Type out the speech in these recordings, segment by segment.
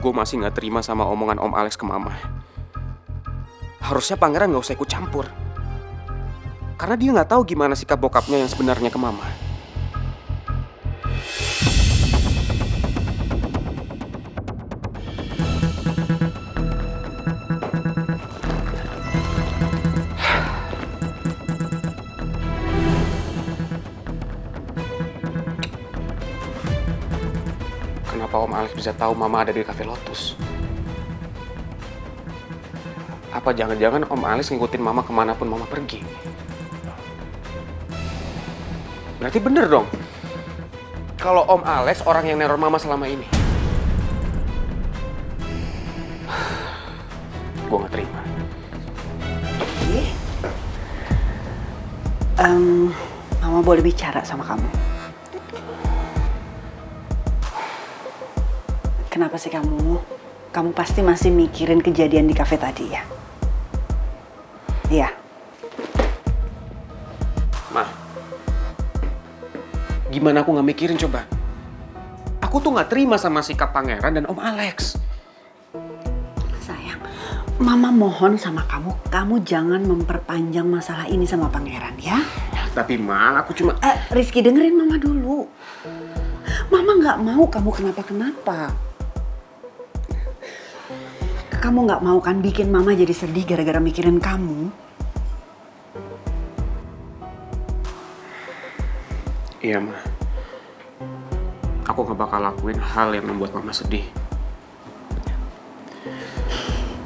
gue masih gak terima sama omongan Om Alex ke Mama. Harusnya Pangeran gak usah ikut campur. Karena dia gak tahu gimana sikap bokapnya yang sebenarnya ke Mama. Kenapa Om Alex bisa tahu Mama ada di Cafe Lotus? Apa jangan-jangan Om Alex ngikutin Mama kemanapun Mama pergi? Berarti bener dong kalau Om Alex orang yang neror Mama selama ini. Gue gak terima. Mama boleh bicara sama kamu? Kenapa sih kamu? Kamu pasti masih mikirin kejadian di kafe tadi ya? Iya. Ma, gimana aku gak mikirin coba? Aku tuh gak terima sama sikap Pangeran dan Om Alex. Sayang, Mama mohon sama kamu jangan memperpanjang masalah ini sama Pangeran ya. Tapi Ma, aku cuma... Rizky dengerin Mama dulu. Mama gak mau kamu kenapa-kenapa. Kamu gak mau kan bikin Mama jadi sedih gara-gara mikirin kamu? Iya, Ma. Aku gak bakal lakuin hal yang membuat Mama sedih.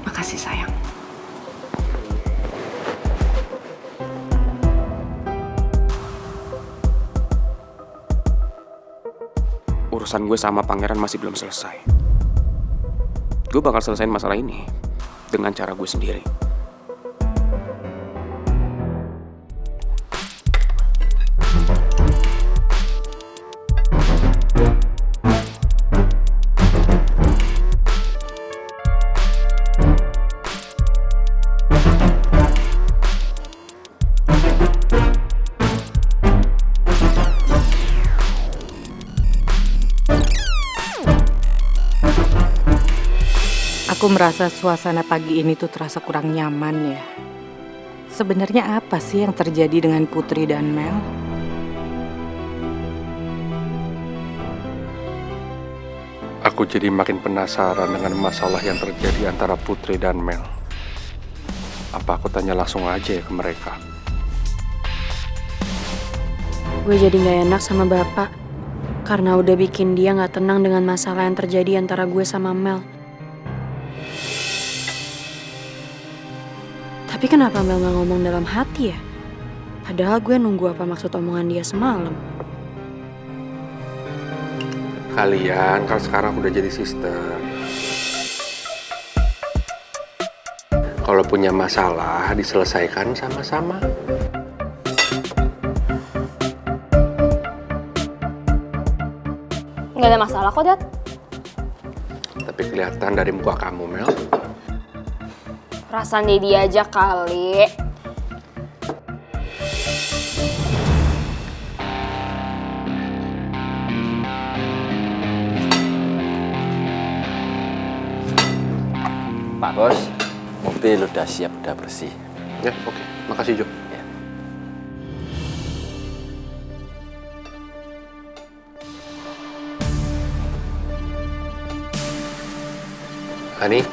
Makasih sayang. Urusan gue sama Pangeran masih belum selesai. Gue bakal selesain masalah ini dengan cara gue sendiri. Aku merasa suasana pagi ini tuh terasa kurang nyaman ya. Sebenarnya apa sih yang terjadi dengan Putri dan Mel? Aku jadi makin penasaran dengan masalah yang terjadi antara Putri dan Mel. Apa aku tanya langsung aja ya ke mereka? Gue jadi gak enak sama bapak. Karena udah bikin dia gak tenang dengan masalah yang terjadi antara gue sama Mel. Tapi kenapa Mel gak ngomong dalam hati ya? Padahal gue nunggu apa maksud omongan dia semalam. Kalian kan sekarang udah jadi sister. Kalau punya masalah diselesaikan sama-sama. Nggak ada masalah kok, Dad. Tapi kelihatan dari muka kamu, Mel. Perasaan Dedi aja kali. Pak Bos, mobil udah siap, udah bersih. Ya, oke. Makasih, Jo. Ya. Hani,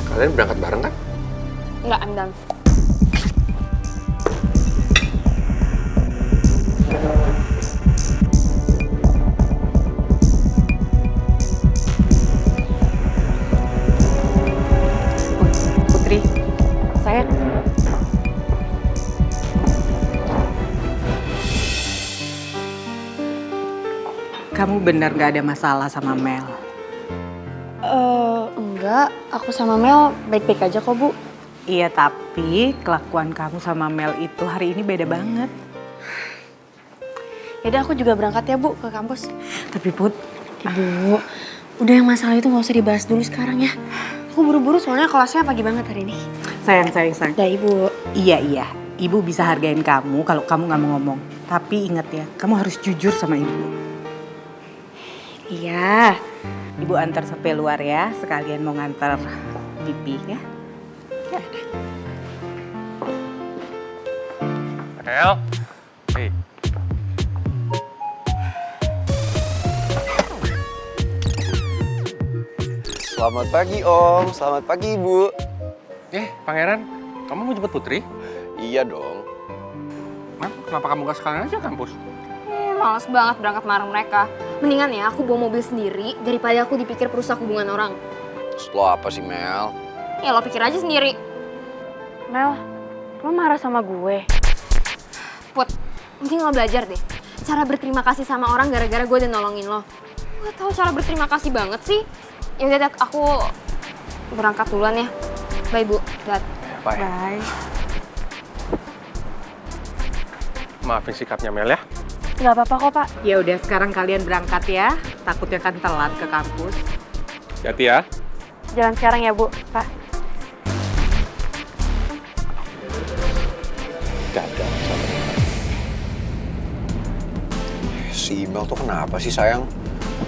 kalian berangkat bareng kan? Nggak, I'm done. Putri, sayang. Kamu benar gak ada masalah sama Mel? Enggak, aku sama Mel baik-baik aja kok, Bu. Iya, tapi kelakuan kamu sama Mel itu hari ini beda banget. Yaudah aku juga berangkat ya, Bu, ke kampus. Tapi Put, Ibu, udah yang masalah itu gak usah dibahas dulu sekarang ya. Aku buru-buru soalnya kelasnya pagi banget hari ini. sayang. Dah, Ibu. Iya, Ibu bisa hargain kamu kalau kamu gak mau ngomong. Tapi ingat ya, kamu harus jujur sama Ibu. Iya, Ibu antar sampai luar ya, sekalian mau ngantar pipi ya. El. Hei. Selamat pagi Om, selamat pagi Ibu. Pangeran, kamu mau jemput Putri? Iya dong. Kenapa kamu gak sekalian aja kampus? Males banget berangkat bareng mereka. Mendingan ya aku bawa mobil sendiri daripada aku dipikir perusak hubungan orang. Terus lo apa sih Mel? Ya lo pikir aja sendiri. Mel, lo marah sama gue? Put, mending lo belajar deh. Cara berterima kasih sama orang gara-gara gue udah nolongin lo. Gue tau cara berterima kasih banget sih. Ya udah, Dad, aku berangkat duluan ya. Bye, Bu. Dad. Bye. Bye. Maafin sikapnya Mel ya. Gak apa-apa kok, Pak. Ya udah sekarang kalian berangkat ya. Takutnya kan telat ke kampus. Hati ya. Jalan sekarang ya, Bu. Pak. Dadah sama si Mel tuh kenapa sih sayang?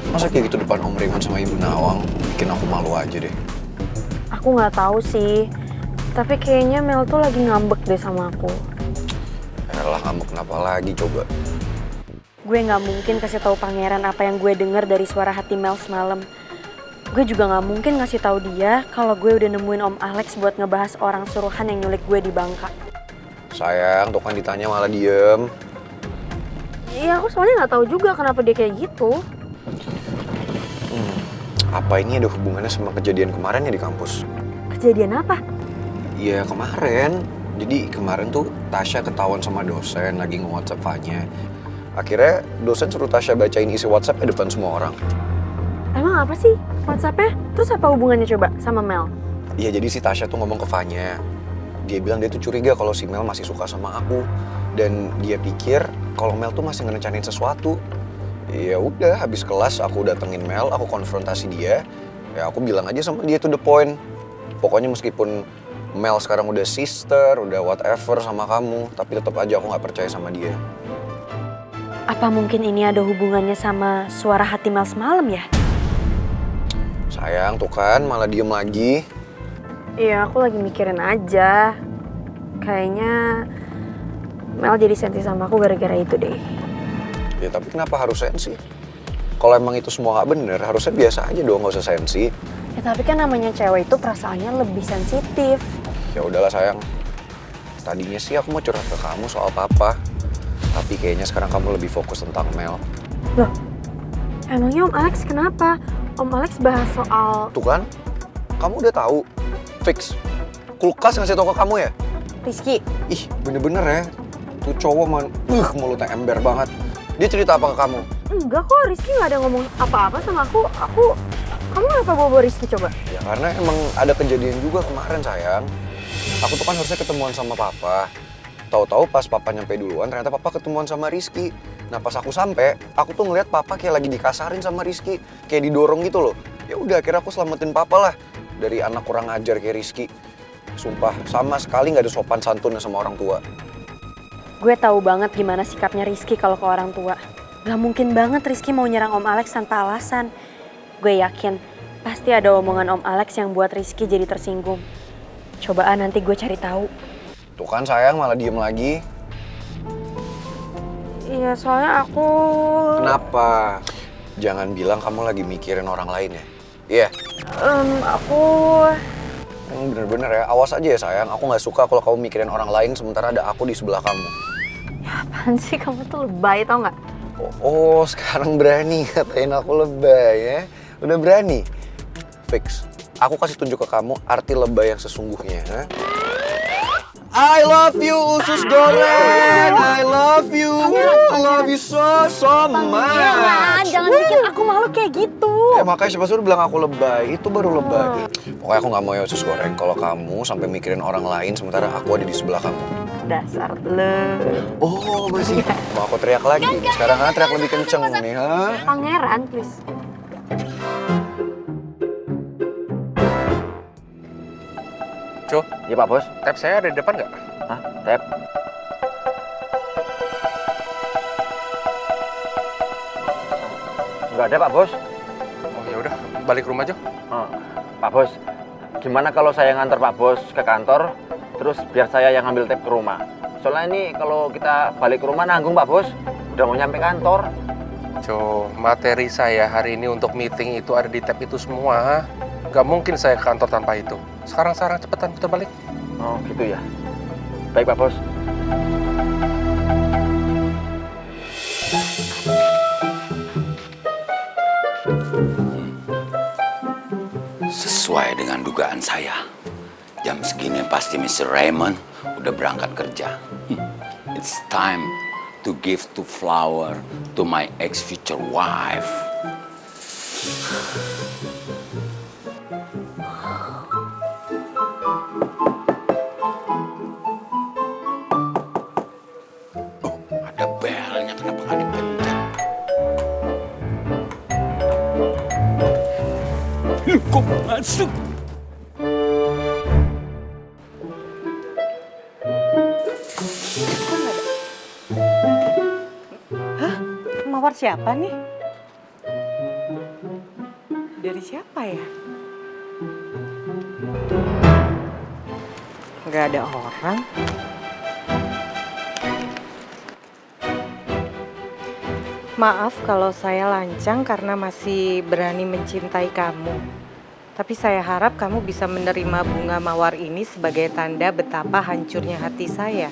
Masa kayak gitu depan Om Raymond sama Ibu Nawang? Bikin aku malu aja deh. Aku nggak tahu sih. Tapi kayaknya Mel tuh lagi ngambek deh sama aku. Elah ngambek kenapa lagi coba? Gue nggak mungkin kasih tahu Pangeran apa yang gue denger dari suara hati Mel semalam. Gue juga nggak mungkin ngasih tahu dia kalau gue udah nemuin Om Alex buat ngebahas orang suruhan yang nyulik gue di Bangka. Sayang, tuh kan ditanya malah diem. Iya, aku soalnya nggak tahu juga kenapa dia kayak gitu. Apa ini ada hubungannya sama kejadian kemarin ya di kampus? Kejadian apa? Iya kemarin. Jadi kemarin tuh Tasya ketahuan sama dosen lagi nge-WhatsApp Fanya. Akhirnya dosen suruh Tasya bacain isi WhatsApp di depan semua orang. Emang apa sih WhatsApp-nya? Terus apa hubungannya coba sama Mel? Iya jadi si Tasya tuh ngomong ke Fanya. Dia bilang dia tuh curiga kalau si Mel masih suka sama aku. Dan dia pikir kalau Mel tuh masih ngerencanain sesuatu. Ya udah, habis kelas aku datengin Mel, aku konfrontasi dia. Ya aku bilang aja sama dia to the point. Pokoknya meskipun Mel sekarang udah sister, udah whatever sama kamu, tapi tetap aja aku nggak percaya sama dia. Apa mungkin ini ada hubungannya sama suara hati Mel semalam ya? Sayang tuh kan malah diem lagi. Iya, aku lagi mikirin aja. Kayaknya Mel jadi sensi sama aku gara-gara itu deh. Ya tapi kenapa harus sensi? Kalau emang itu semua nggak bener, harusnya biasa aja dong, nggak usah sensi. Ya tapi kan namanya cewek itu perasaannya lebih sensitif. Ya udahlah sayang. Tadinya sih aku mau curhat ke kamu soal papa. Tapi kayaknya sekarang kamu lebih fokus tentang Mel. Loh, emangnya Om Alex kenapa? Om Alex bahas soal... Tuh kan, kamu udah tahu. Fix. Kulkas ngasih tau ke kamu ya? Rizky. Ih, bener-bener ya. Tuh cowok man, mulutnya ember banget. Dia cerita apa ke kamu? Enggak kok, Rizky gak ada ngomong apa-apa sama aku. Kamu kenapa bawa Rizky coba? Ya karena emang ada kejadian juga kemarin sayang. Aku tuh kan harusnya ketemuan sama papa. Tahu-tahu pas papa nyampe duluan, ternyata papa ketemuan sama Rizky. Nah pas aku sampai, aku tuh ngeliat papa kayak lagi dikasarin sama Rizky, kayak didorong gitu loh. Ya udah, akhirnya aku selamatin papa lah dari anak kurang ajar kayak Rizky. Sumpah, sama sekali nggak ada sopan santunnya sama orang tua. Gue tahu banget gimana sikapnya Rizky kalau ke orang tua. Gak mungkin banget Rizky mau nyerang Om Alex tanpa alasan. Gue yakin pasti ada omongan Om Alex yang buat Rizky jadi tersinggung. Cobaan nanti gue cari tahu. Tuh kan sayang malah diem lagi. Iya soalnya aku... Kenapa? Jangan bilang kamu lagi mikirin orang lain ya. Iya. Aku... Bener-bener ya, awas aja ya sayang. Aku nggak suka kalau kamu mikirin orang lain sementara ada aku di sebelah kamu. Ya apaan sih, kamu tuh lebay tau nggak? Oh, sekarang berani ngatain aku lebay ya? Udah berani? Fix. Aku kasih tunjuk ke kamu arti lebay yang sesungguhnya. Ha? I love you usus goreng. I love you. I love you so much. Jangan bikin aku malu kayak gitu. Ya makanya siapa suruh bilang aku lebay. Itu baru lebay. Pokoknya aku nggak mau ya usus goreng kalau kamu sampai mikirin orang lain sementara aku ada di sebelah kamu. Dasar le. Oh masih. Mau aku teriak lagi? Sekarang kan teriak lebih kenceng nih, ha? Pangeran, please. Cuk, Iya Pak Bos. tab saya ada di depan nggak? Hah? Tep? Nggak ada Pak Bos. Oh Ya udah, balik rumah aja. Oh, Pak Bos, gimana kalau saya ngantar Pak Bos ke kantor, terus biar saya yang ngambil tab ke rumah? Soalnya ini kalau kita balik ke rumah nanggung Pak Bos, udah mau nyampe kantor. Jo, materi saya hari ini untuk meeting itu ada di tab itu semua. Gak mungkin saya ke kantor tanpa itu. Sekarang cepetan kita balik. Oh gitu ya. Baik Pak Bos. Sesuai dengan dugaan saya, jam segini pasti Mr. Raymond udah berangkat kerja. It's time to give to flower to my ex-future wife. Oh, ada belnya, kenapa nggak dipencet? Lu kok masuk? Mawar siapa nih? Dari siapa ya? Nggak ada orang. Maaf kalau saya lancang karena masih berani mencintai kamu. Tapi saya harap kamu bisa menerima bunga mawar ini sebagai tanda betapa hancurnya hati saya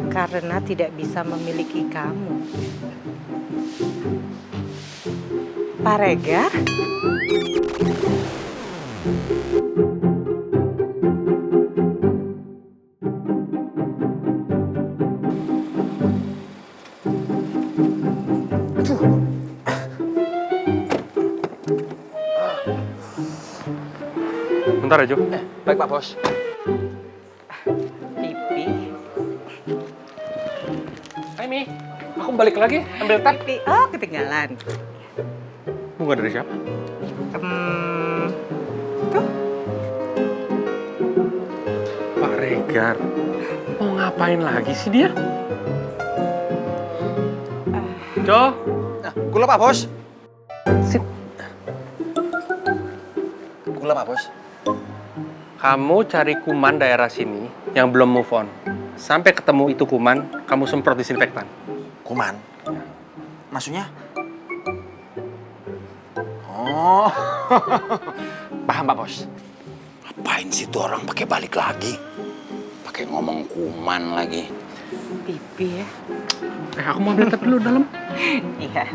karena tidak bisa memiliki kamu. Pak Regar? Bentar ya, Jo. Baik Pak Bos. Pipi. Hai Mi, aku balik lagi ambil tab. Pipi. Oh, ketinggalan. Bunga dari siapa? Tuh. Pak Regar. Mau ngapain lagi sih dia? Jo. Nah, gula Pak Bos. Sit. Gula Pak Bos. Kamu cari kuman daerah sini yang belum move on. Sampai ketemu itu kuman, kamu semprot disinfektan. Kuman? Maksudnya? Oh, paham Pak Bos. Ngapain sih tuh orang pakai balik lagi? Pakai ngomong kuman lagi. Pipi ya. Aku mau ambil tab dulu dalam. Iya.